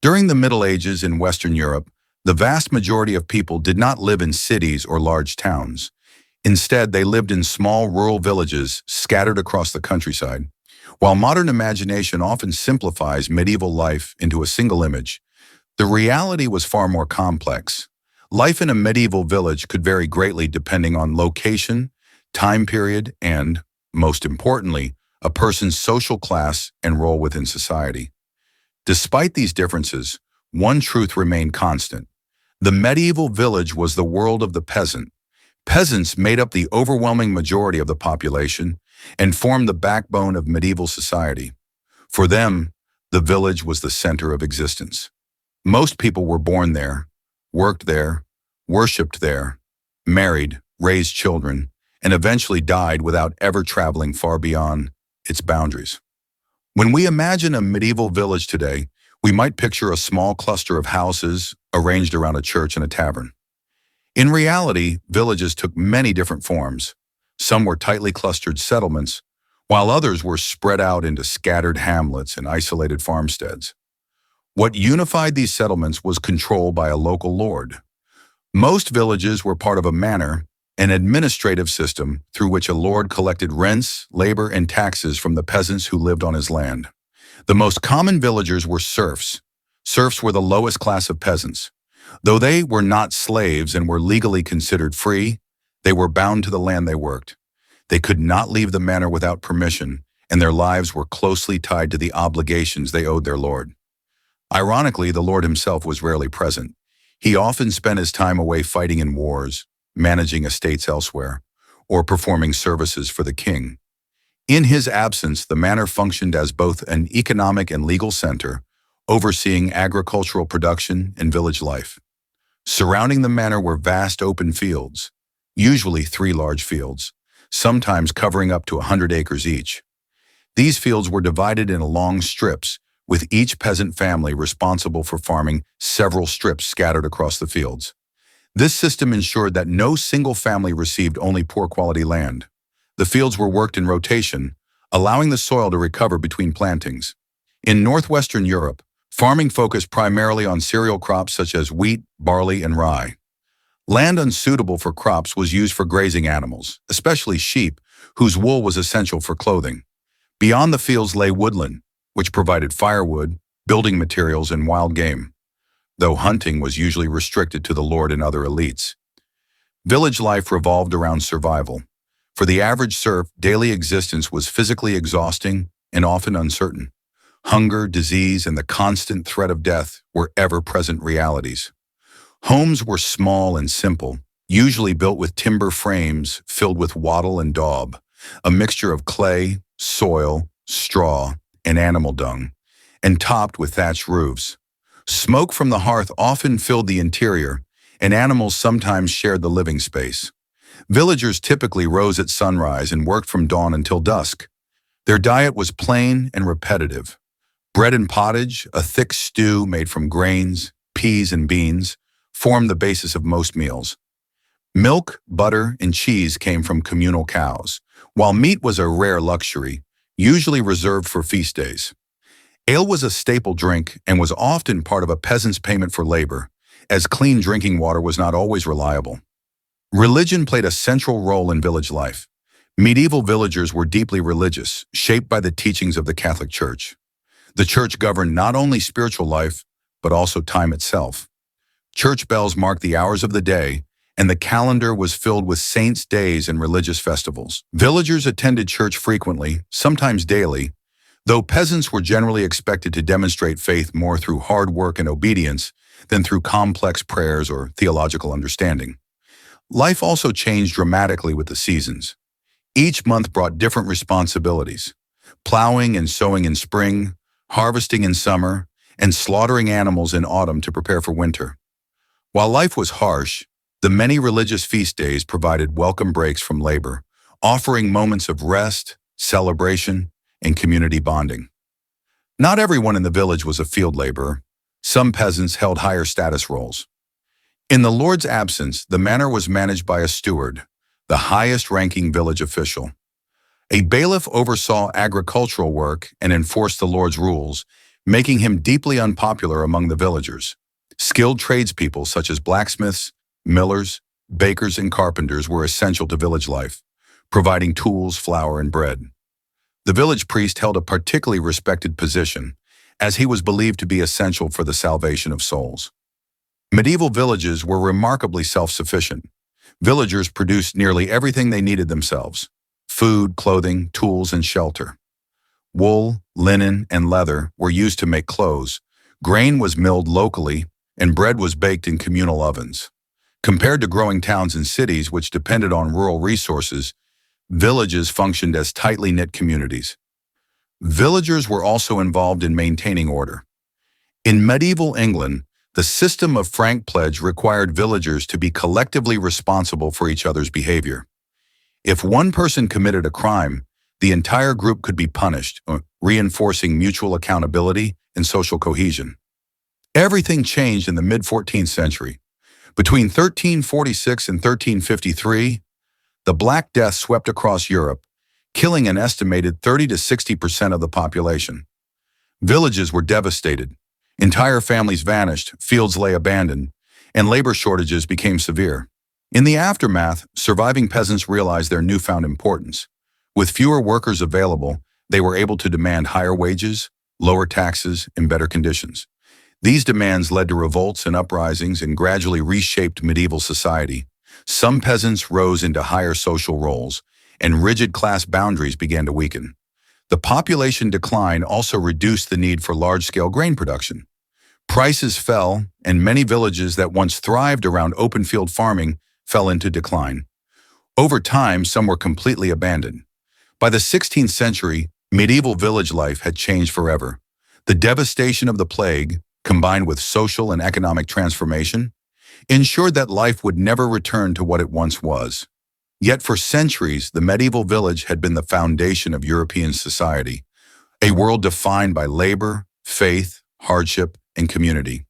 During the Middle Ages in Western Europe, the vast majority of people did not live in cities or large towns. Instead, they lived in small rural villages scattered across the countryside. While modern imagination often simplifies medieval life into a single image, the reality was far more complex. Life in a medieval village could vary greatly depending on location, time period, and, most importantly, a person's social class and role within society. Despite these differences, one truth remained constant. The medieval village was the world of the peasant. Peasants made up the overwhelming majority of the population and formed the backbone of medieval society. For them, the village was the center of existence. Most people were born there, worked there, worshipped there, married, raised children, and eventually died without ever traveling far beyond its boundaries. When we imagine a medieval village today, we might picture a small cluster of houses arranged around a church and a tavern. In reality, villages took many different forms. Some were tightly clustered settlements, while others were spread out into scattered hamlets and isolated farmsteads. What unified these settlements was control by a local lord. Most villages were part of a manor, an administrative system through which a lord collected rents, labor, and taxes from the peasants who lived on his land. The most common villagers were serfs. Serfs were the lowest class of peasants. Though they were not slaves and were legally considered free, they were bound to the land they worked. They could not leave the manor without permission, and their lives were closely tied to the obligations they owed their lord. Ironically, the lord himself was rarely present. He often spent his time away fighting in wars, managing estates elsewhere, or performing services for the king. In his absence, the manor functioned as both an economic and legal center, overseeing agricultural production and village life. Surrounding the manor were vast open fields, usually 3 large fields, sometimes covering up to 100 acres each. These fields were divided into long strips, with each peasant family responsible for farming several strips scattered across the fields. This system ensured that no single family received only poor quality land. The fields were worked in rotation, allowing the soil to recover between plantings. In northwestern Europe, farming focused primarily on cereal crops such as wheat, barley, and rye. Land unsuitable for crops was used for grazing animals, especially sheep, whose wool was essential for clothing. Beyond the fields lay woodland, which provided firewood, building materials, and wild game, though hunting was usually restricted to the lord and other elites. Village life revolved around survival. For the average serf, daily existence was physically exhausting and often uncertain. Hunger, disease, and the constant threat of death were ever-present realities. Homes were small and simple, usually built with timber frames filled with wattle and daub, a mixture of clay, soil, straw, and animal dung, and topped with thatched roofs. Smoke from the hearth often filled the interior, and animals sometimes shared the living space. Villagers typically rose at sunrise and worked from dawn until dusk. Their diet was plain and repetitive. Bread and pottage, a thick stew made from grains, peas, and beans, formed the basis of most meals. Milk, butter, and cheese came from communal cows, while meat was a rare luxury, usually reserved for feast days. Ale was a staple drink and was often part of a peasant's payment for labor, as clean drinking water was not always reliable. Religion played a central role in village life. Medieval villagers were deeply religious, shaped by the teachings of the Catholic Church. The church governed not only spiritual life, but also time itself. Church bells marked the hours of the day, and the calendar was filled with saints' days and religious festivals. Villagers attended church frequently, sometimes daily, though peasants were generally expected to demonstrate faith more through hard work and obedience than through complex prayers or theological understanding. Life also changed dramatically with the seasons. Each month brought different responsibilities: plowing and sowing in spring, harvesting in summer, and slaughtering animals in autumn to prepare for winter. While life was harsh, the many religious feast days provided welcome breaks from labor, offering moments of rest, celebration, and community bonding. Not everyone in the village was a field laborer. Some peasants held higher status roles. In the lord's absence, the manor was managed by a steward, the highest-ranking village official. A bailiff oversaw agricultural work and enforced the lord's rules, making him deeply unpopular among the villagers. Skilled tradespeople such as blacksmiths, millers, bakers, and carpenters were essential to village life, providing tools, flour, and bread. The village priest held a particularly respected position, as he was believed to be essential for the salvation of souls. Medieval villages were remarkably self-sufficient. Villagers produced nearly everything they needed themselves: food, clothing, tools, and shelter. Wool, linen, and leather were used to make clothes. Grain was milled locally, and bread was baked in communal ovens. Compared to growing towns and cities which depended on rural resources, villages functioned as tightly knit communities. Villagers were also involved in maintaining order. In medieval England, the system of frank pledge required villagers to be collectively responsible for each other's behavior. If one person committed a crime, the entire group could be punished, reinforcing mutual accountability and social cohesion. Everything changed in the mid-14th century. Between 1346 and 1353, the Black Death swept across Europe, killing an estimated 30 to 60% of the population. Villages were devastated. Entire families vanished, fields lay abandoned, and labor shortages became severe. In the aftermath, surviving peasants realized their newfound importance. With fewer workers available, they were able to demand higher wages, lower taxes, and better conditions. These demands led to revolts and uprisings and gradually reshaped medieval society. Some peasants rose into higher social roles, and rigid class boundaries began to weaken. The population decline also reduced the need for large-scale grain production. Prices fell, and many villages that once thrived around open-field farming fell into decline. Over time, some were completely abandoned. By the 16th century, medieval village life had changed forever. The devastation of the plague, combined with social and economic transformation, ensured that life would never return to what it once was. Yet for centuries, the medieval village had been the foundation of European society, a world defined by labor, faith, hardship, and community.